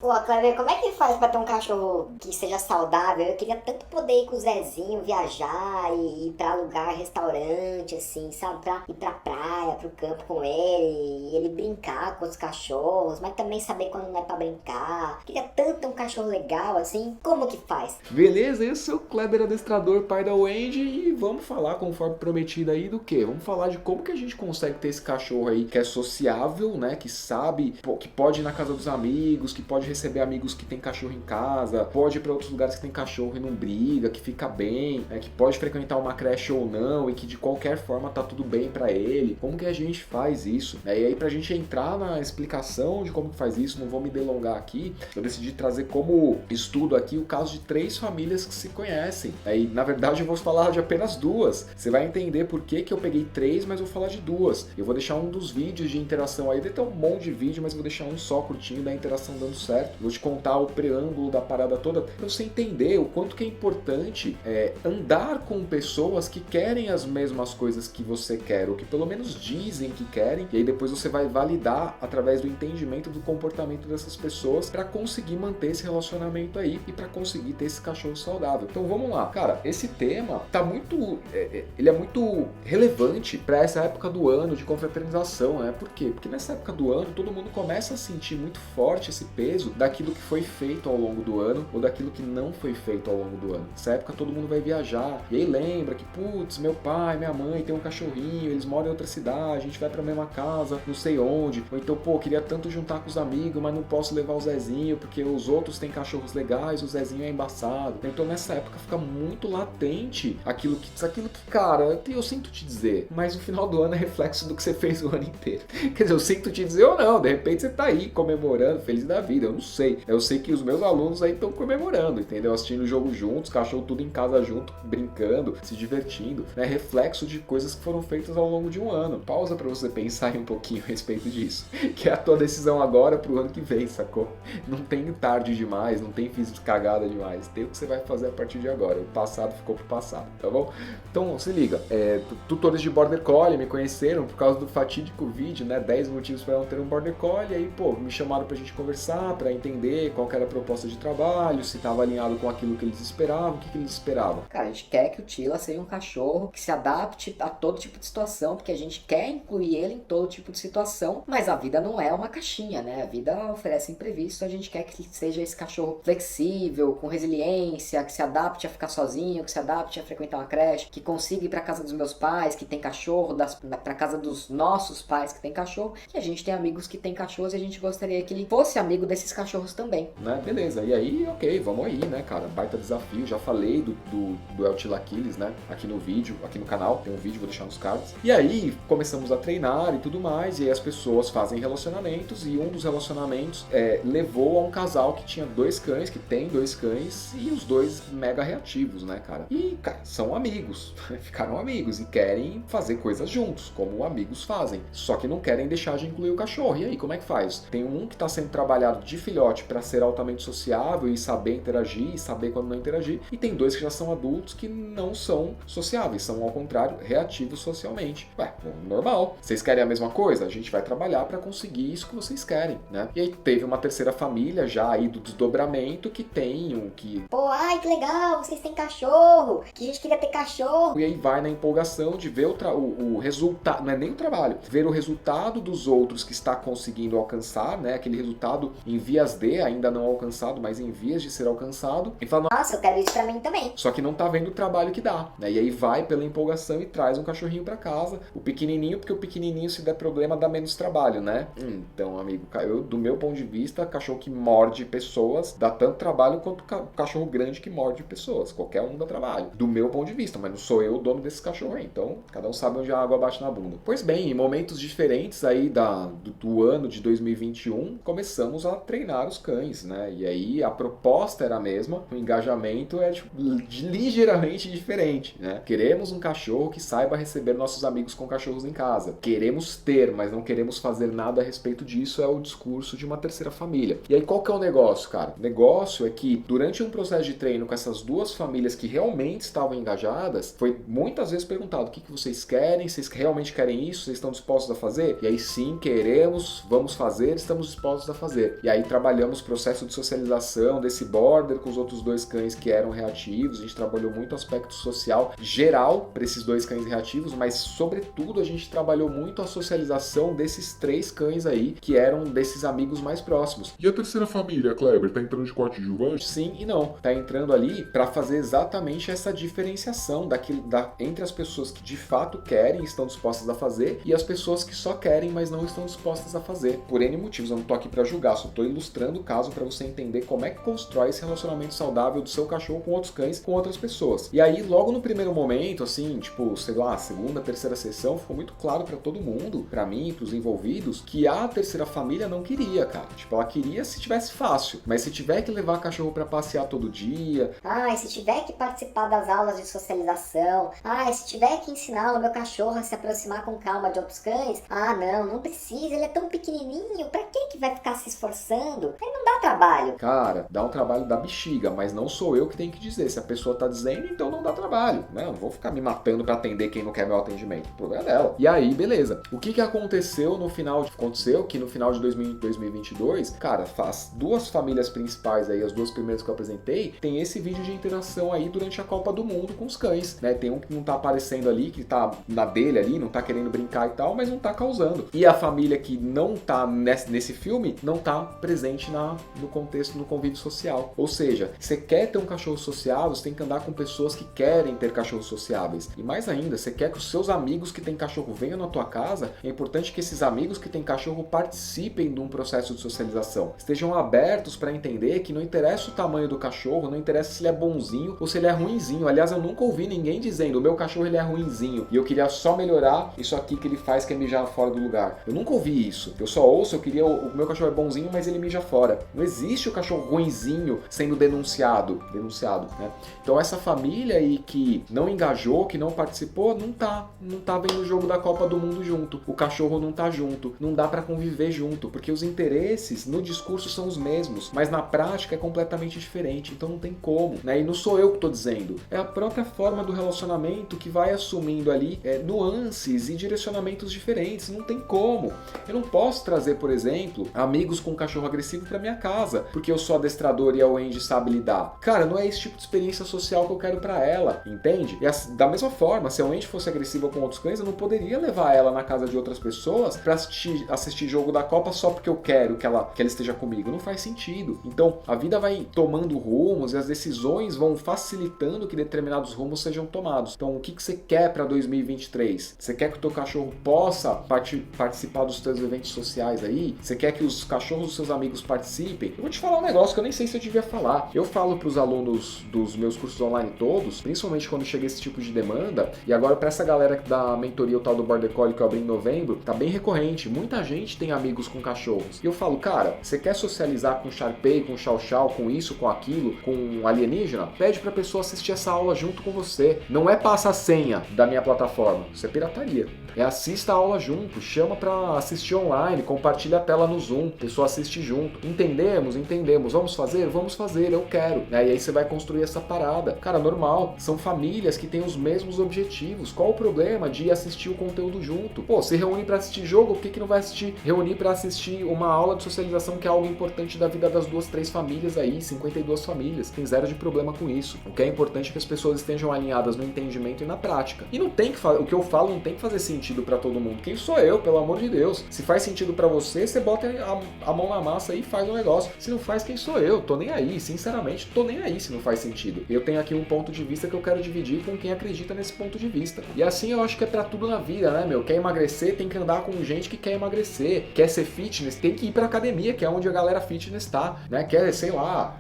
Pô, Cleber, como é que faz pra ter um cachorro que seja saudável? Eu queria tanto poder ir com o Zezinho, viajar e ir pra lugar, restaurante, assim, sabe? Pra ir pra praia, pro campo com ele, e ele brincar com os cachorros, mas também saber quando não é pra brincar. Queria tanto ter um cachorro legal, assim. Como que faz? Beleza, eu sou o Kleber Adestrador, pai da Wendy, e vamos falar, conforme prometido aí, do quê? Vamos falar de como que a gente consegue ter esse cachorro aí que é sociável, né? Que sabe, que pode ir na casa dos amigos, que pode receber amigos que tem cachorro em casa, pode ir pra outros lugares que tem cachorro e não briga, que fica bem, né, que pode frequentar uma creche ou não e que de qualquer forma tá tudo bem pra ele. Como que a gente faz isso? E aí pra gente entrar na explicação de como que faz isso, não vou me delongar aqui, eu decidi trazer como estudo aqui o caso de 3 famílias que se conhecem. Aí, na verdade, eu vou falar de apenas 2. Você vai entender por que que eu peguei 3, mas vou falar de 2. Eu vou deixar um dos vídeos de interação aí, deve ter um monte de vídeo, mas eu vou deixar um só curtinho da interação dando certo. Vou te contar o preâmbulo da parada toda pra você entender o quanto que é importante andar com pessoas que querem as mesmas coisas que você quer, ou que pelo menos dizem que querem, e aí depois você vai validar através do entendimento do comportamento dessas pessoas para conseguir manter esse relacionamento aí e para conseguir ter esse cachorro saudável. Então vamos lá, cara, esse tema tá muito, ele é muito relevante para essa época do ano de confraternização, né? Por quê? Porque nessa época do ano todo mundo começa a sentir muito forte esse peso daquilo que foi feito ao longo do ano ou daquilo que não foi feito ao longo do ano. Nessa época todo mundo vai viajar e aí lembra que, putz, meu pai, minha mãe tem um cachorrinho, eles moram em outra cidade, a gente vai pra mesma casa, não sei onde, ou então, pô, queria tanto juntar com os amigos, mas não posso levar o Zezinho porque os outros têm cachorros legais, o Zezinho é embaçado. Então nessa época fica muito latente aquilo que, cara, eu sinto te dizer, mas no final do ano é reflexo do que você fez o ano inteiro. Quer dizer, eu sinto te dizer ou não, de repente você tá aí comemorando, feliz da vida, eu não sei. Eu sei que os meus alunos aí estão comemorando, entendeu? Assistindo o jogo juntos, cachorro tudo em casa junto, brincando, se divertindo, né? Reflexo de coisas que foram feitas ao longo de um ano. Pausa pra você pensar um pouquinho a respeito disso, que é a tua decisão agora pro ano que vem, sacou? Não tem tarde demais, não tem fiz cagada demais, tem o que você vai fazer a partir de agora. O passado ficou pro passado, tá bom? Então se liga, tutores de Border Collie me conheceram por causa do fatídico vídeo, né? 10 motivos para não ter um Border Collie, aí pô, me chamaram pra gente conversar, pra entender qual que era a proposta de trabalho, se estava alinhado com aquilo que eles esperavam, o que eles esperavam. Cara, a gente quer que o Tila seja um cachorro que se adapte a todo tipo de situação, porque a gente quer incluir ele em todo tipo de situação, mas a vida não é uma caixinha, né? A vida oferece imprevisto, a gente quer que seja esse cachorro flexível, com resiliência, que se adapte a ficar sozinho, que se adapte a frequentar uma creche, que consiga ir pra casa dos meus pais, que tem cachorro, pra casa dos nossos pais, que tem cachorro, e a gente tem amigos que tem cachorros e a gente gostaria que ele fosse amigo desses cachorros também. Né? Beleza, e aí, ok, vamos aí, né, cara? Baita desafio, já falei do El Chilaquiles, né? Aqui no vídeo, aqui no canal, tem um vídeo, vou deixar nos cards. E aí, começamos a treinar e tudo mais, e aí as pessoas fazem relacionamentos, e um dos relacionamentos levou a um casal que tinha 2 cães, que tem 2 cães, e os 2 mega reativos, né, cara? E, cara, são amigos, ficaram amigos, e querem fazer coisas juntos, como amigos fazem, só que não querem deixar de incluir o cachorro. E aí, como é que faz? Tem um que tá sendo trabalhado de filhote para ser altamente sociável e saber interagir e saber quando não interagir, e tem 2 que já são adultos que não são sociáveis, são ao contrário reativos socialmente. Ué, normal. Vocês querem a mesma coisa? A gente vai trabalhar para conseguir isso que vocês querem, né? E aí teve uma terceira família já aí do desdobramento que tem um que... Pô, ai, que legal, vocês têm cachorro, que a gente queria ter cachorro. E aí vai na empolgação de ver o resultado, não é nem o trabalho, ver o resultado dos outros que está conseguindo alcançar, né? Aquele resultado em vias de, ainda não alcançado, mas em vias de ser alcançado, e fala, Nossa, eu quero isso pra mim também. só que não tá vendo o trabalho que dá, né? E aí vai pela empolgação e traz um cachorrinho pra casa, o pequenininho, porque o pequenininho, se der problema, dá menos trabalho, né? Então, amigo, do meu ponto de vista, cachorro que morde pessoas dá tanto trabalho quanto cachorro grande que morde pessoas. Qualquer um dá trabalho, do meu ponto de vista, mas não sou eu o dono desse cachorro aí. Então, cada um sabe onde a água bate na bunda. Pois bem, em momentos diferentes aí do ano de 2021, começamos a treinar os cães, né? E aí a proposta era a mesma, o engajamento é ligeiramente diferente, né? Queremos um cachorro que saiba receber nossos amigos com cachorros em casa. Queremos ter, mas não queremos fazer nada a respeito disso, é o discurso de uma terceira família. E aí qual que é o negócio, cara? O negócio é que durante um processo de treino com essas 2 famílias que realmente estavam engajadas, foi muitas vezes perguntado, o que vocês querem? Vocês realmente querem isso? Vocês estão dispostos a fazer? E aí sim, queremos, vamos fazer, estamos dispostos a fazer. E aí trabalhamos o processo de socialização desse border com os outros 2 cães que eram reativos, a gente trabalhou muito o aspecto social geral para esses 2 cães reativos, mas sobretudo a gente trabalhou muito a socialização desses 3 cães aí, que eram desses amigos mais próximos. E a terceira família, Kleber, tá entrando de coadjuvante? Sim e não. Tá entrando ali para fazer exatamente essa diferenciação entre as pessoas que de fato querem e estão dispostas a fazer e as pessoas que só querem, mas não estão dispostas a fazer. Por N motivos, eu não tô aqui para julgar, só tô ilustrando o caso para você entender como é que constrói esse relacionamento saudável do seu cachorro com outros cães, com outras pessoas. E aí, logo no primeiro momento, assim, tipo, sei lá, segunda, terceira sessão, ficou muito claro para todo mundo, para mim, pros envolvidos, que a terceira família não queria, cara. Tipo, ela queria se tivesse fácil, mas se tiver que levar cachorro para passear todo dia... Ai, se tiver que participar das aulas de socialização, ai, se tiver que ensinar o meu cachorro a se aproximar com calma de outros cães, ah, não precisa, ele é tão pequenininho, pra que vai ficar se esforçando? Aí não dá trabalho. Cara, dá um trabalho da bexiga, mas não sou eu que tenho que dizer. Se a pessoa tá dizendo, então não dá trabalho, né? Eu não vou ficar me matando pra atender quem não quer meu atendimento. O problema é dela. E aí, beleza. O que aconteceu no final? Aconteceu que no final de 2022, cara, as 2 famílias principais aí, as 2 primeiras que eu apresentei, tem esse vídeo de interação aí durante a Copa do Mundo com os cães, né? Tem um que não tá aparecendo ali, que tá na dele ali, não tá querendo brincar e tal, mas não tá causando. E a família que não tá nesse filme, não tá presente no contexto, no convívio social. Ou seja, você quer ter um cachorro sociável, você tem que andar com pessoas que querem ter cachorros sociáveis. E mais ainda, você quer que os seus amigos que têm cachorro venham na tua casa, é importante que esses amigos que têm cachorro participem de um processo de socialização. Estejam abertos para entender que não interessa o tamanho do cachorro, não interessa se ele é bonzinho ou se ele é ruinzinho. Aliás, eu nunca ouvi ninguém dizendo, o meu cachorro ele é ruinzinho e eu queria só melhorar isso aqui que ele faz, que é mijar fora do lugar. Eu nunca ouvi isso. Eu só ouço, o meu cachorro é bonzinho, mas ele mija fora. Não existe o cachorro ruinzinho sendo denunciado, né? Então essa família aí que não engajou, que não participou, não tá vendo o jogo da Copa do Mundo junto. O cachorro não tá junto, não dá pra conviver junto, porque os interesses no discurso são os mesmos, mas na prática é completamente diferente, então não tem como, né? E não sou eu que tô dizendo, é a própria forma do relacionamento que vai assumindo ali nuances e direcionamentos diferentes, não tem como. Eu não posso trazer, por exemplo, amigos com cachorro agressivo pra minha casa, porque eu sou adestrador e a Wendy sabe lidar. Cara, não é esse tipo de experiência social que eu quero pra ela, entende? E da mesma forma, se a Wendy fosse agressiva com outros cães, eu não poderia levar ela na casa de outras pessoas pra assistir jogo da Copa só porque eu quero que ela esteja comigo. Não faz sentido. Então, a vida vai tomando rumos e as decisões vão facilitando que determinados rumos sejam tomados. Então, o que você quer pra 2023? Você quer que o teu cachorro possa participar dos teus eventos sociais aí? Você quer que os cachorros dos seus amigos participem? Eu vou te falar um negócio que eu nem sei se eu devia falar. Eu falo pros alunos dos meus cursos online todos, principalmente quando chega esse tipo de demanda, e agora pra essa galera da mentoria, o tal do Border Collie que eu abri em novembro, tá bem recorrente. Muita gente tem amigos com cachorros. E eu falo, cara, você quer socializar com Shar-Pei, com Chow Chow, com isso, com aquilo, com alienígena? Pede pra pessoa assistir essa aula junto com você. Não é passa a senha da minha plataforma. Isso é pirataria. Assista a aula junto, chama pra assistir online, compartilha a tela no Zoom, a pessoa assiste junto. Entendemos, vamos fazer, eu quero. E aí você vai construir essa parada. Cara, normal, são famílias que têm os mesmos objetivos. Qual o problema de assistir o conteúdo junto? Pô, se reúne pra assistir jogo, por que não vai reunir pra assistir uma aula de socialização que é algo importante da vida das 2, 3 famílias aí, 52 famílias, tem zero de problema com isso. O que é importante é que as pessoas estejam alinhadas no entendimento e na prática. E não tem que o que eu falo não tem que fazer sentido pra todo mundo. Quem sou eu, pelo amor de Deus? Se faz sentido pra você, você bota a mão na massa e faz o negócio. Se não faz, quem sou eu? Tô nem aí, sinceramente, tô nem aí se não faz sentido. Eu tenho aqui um ponto de vista que eu quero dividir com quem acredita nesse ponto de vista. E assim eu acho que é pra tudo na vida, né, meu? Quer emagrecer, tem que andar com gente que quer emagrecer. Quer ser fitness, tem que ir pra academia, que é onde a galera fitness tá, né? Quer, sei lá,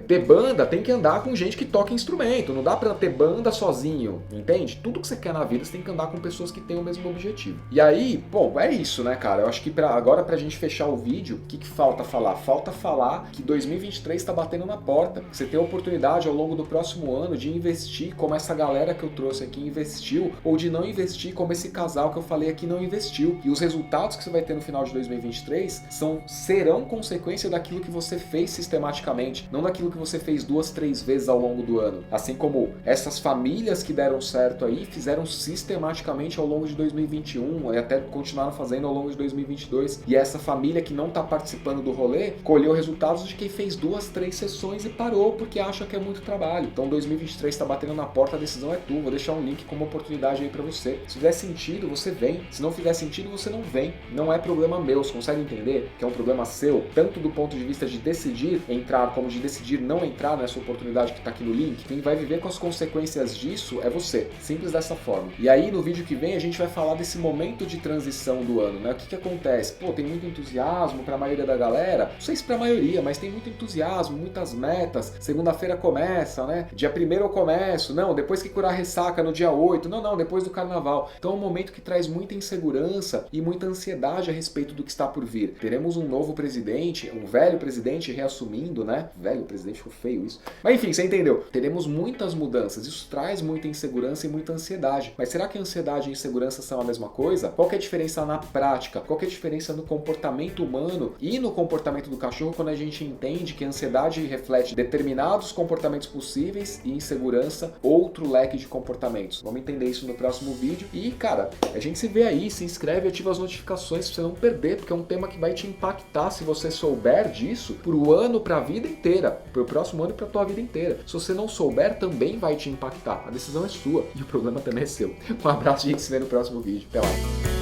ter banda, tem que andar com gente que toca instrumento. Não dá pra ter banda sozinho, entende? Tudo que você quer na vida, você tem que andar com pessoas que têm o mesmo objetivo. E aí, bom, é isso, né, cara? Eu acho que agora pra gente fechar o vídeo, o que falta falar? Falta falar que 2023 tá batendo na porta. Você tem a oportunidade ao longo do próximo ano de investir como essa galera que eu trouxe aqui investiu, ou de não investir como esse casal que eu falei aqui não investiu. E os resultados que você vai ter no final de 2023 serão consequência daquilo que você fez sistematicamente, não daquilo que você fez 2, 3 vezes ao longo do ano. Assim como essas famílias que deram certo aí fizeram sistematicamente ao longo de 2021 e até continuaram fazendo ao longo de 2022. E essa família que não tá participando do rolê colheu resultados de quem fez 2, 3 sessões e parou porque acha que é muito trabalho. Então 2023 tá batendo na porta, a decisão é tua. Vou deixar um link como oportunidade aí pra você. Se fizer sentido, você vem. Se não fizer sentido, você não vem. Não é problema meu. Você consegue entender que é um problema seu, tanto do ponto de vista de decidir entrar, como de decidir não entrar nessa oportunidade que tá aqui no link? Quem vai viver com as consequências disso é você. Simples dessa forma. E aí, no vídeo que vem, a gente vai falar desse momento de transição do ano, né? O que acontece? Pô, tem muito entusiasmo pra maioria da galera. Não sei se pra maioria, mas tem muito entusiasmo, muitas metas. Segunda-feira começa, né? Dia 1º eu começo. Não, depois que curar a ressaca no dia 8. Não, depois do carnaval. Então é um momento que traz muita insegurança e muita ansiedade a respeito do que está por vir. Teremos um novo presidente, um velho presidente reassumindo, né? Velho presidente, ficou feio isso. Mas enfim, você entendeu. Teremos muitas mudanças. Isso traz muita insegurança e muita ansiedade. Mas será que a ansiedade e a insegurança são a mesma coisa? Qual que é a diferença na prática? Qual que é a diferença no comportamento humano e no comportamento do cachorro quando a gente entende que a ansiedade reflete determinados comportamentos possíveis e insegurança outro leque de comportamentos? Vamos entender isso no próximo vídeo. E, cara, a gente se vê aí, se inscreve e ativa as notificações pra você não perder, porque é um tema que vai te impactar se você souber disso pro ano, pra vida inteira, pro próximo ano e pra tua vida inteira. Se você não souber, também vai te impactar. A decisão é sua e o problema também é seu. Um abraço e a gente se vê no próximo vídeo. Até lá.